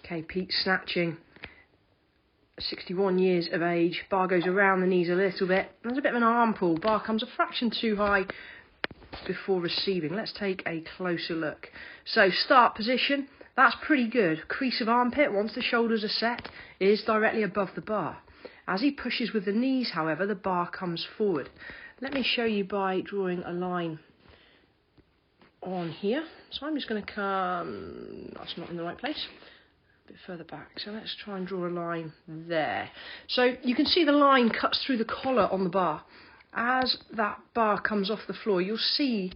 Okay, Pete's snatching. 61 years of age. Bar goes around the knees a little bit. There's a bit of an arm pull. Bar comes a fraction too high before receiving. Let's take a closer look. So start position, that's pretty good. Crease of armpit, once the shoulders are set, is directly above the bar. As he pushes with the knees, however, the bar comes forward. Let me show you by drawing a line on here. So I'm just going to come, that's not in the right place, a bit further back. So let's try and draw a line there. So you can see the line cuts through the collar on the bar. As that bar comes off the floor, you'll see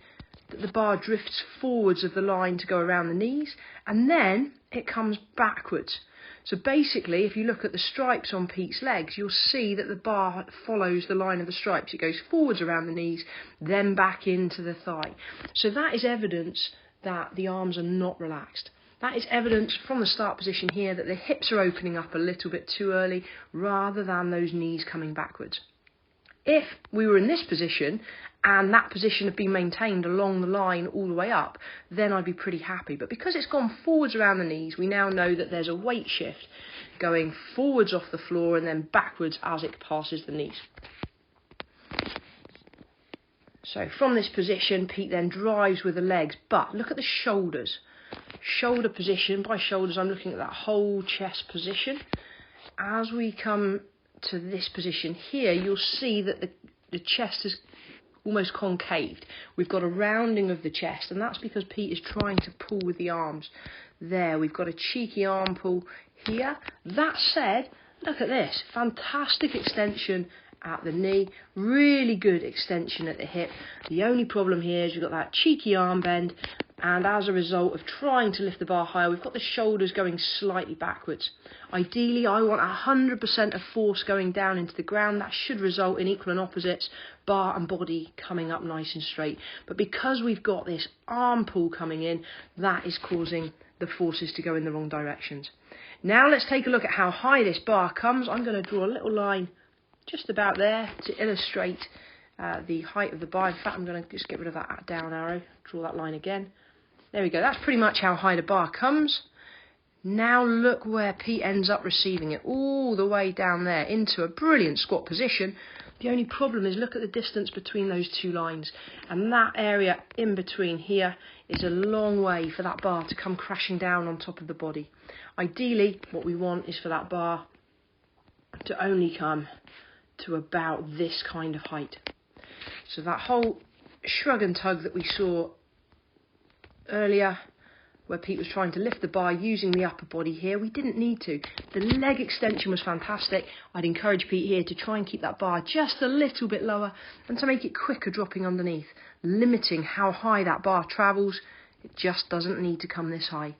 that the bar drifts forwards of the line to go around the knees, and then it comes backwards. So basically, if you look at the stripes on Pete's legs, you'll see that the bar follows the line of the stripes. It goes forwards around the knees, then back into the thigh. So that is evidence that the arms are not relaxed. That is evidence from the start position here that the hips are opening up a little bit too early, rather than those knees coming backwards. If we were in this position and that position had been maintained along the line all the way up, then I'd be pretty happy. But because it's gone forwards around the knees, we now know that there's a weight shift going forwards off the floor and then backwards as it passes the knees. So from this position, Pete then drives with the legs, but look at the shoulders. Shoulder position, by shoulders I'm looking at that whole chest position. As we come to this position here, you'll see that the chest is almost concaved. We've got a rounding of the chest, and that's because Pete is trying to pull with the arms. There, we've got a cheeky arm pull here. That said, look at this, fantastic extension at the knee, really good extension at the hip. The only problem here is you've got that cheeky arm bend, and as a result of trying to lift the bar higher, we've got the shoulders going slightly backwards. Ideally, I want 100% of force going down into the ground. That should result in equal and opposites, bar and body coming up nice and straight. But because we've got this arm pull coming in, that is causing the forces to go in the wrong directions. Now let's take a look at how high this bar comes. I'm going to draw a little line just about there to illustrate the height of the bar. In fact, I'm going to just get rid of that down arrow, draw that line again. There we go, that's pretty much how high the bar comes. Now look where Pete ends up receiving it, all the way down there into a brilliant squat position. The only problem is look at the distance between those two lines, and that area in between here is a long way for that bar to come crashing down on top of the body. Ideally, what we want is for that bar to only come to about this kind of height. So that whole shrug and tug that we saw earlier, where Pete was trying to lift the bar using the upper body here, we didn't need to. The leg extension was fantastic. I'd encourage Pete here to try and keep that bar just a little bit lower and to make it quicker dropping underneath, limiting how high that bar travels. It just doesn't need to come this high.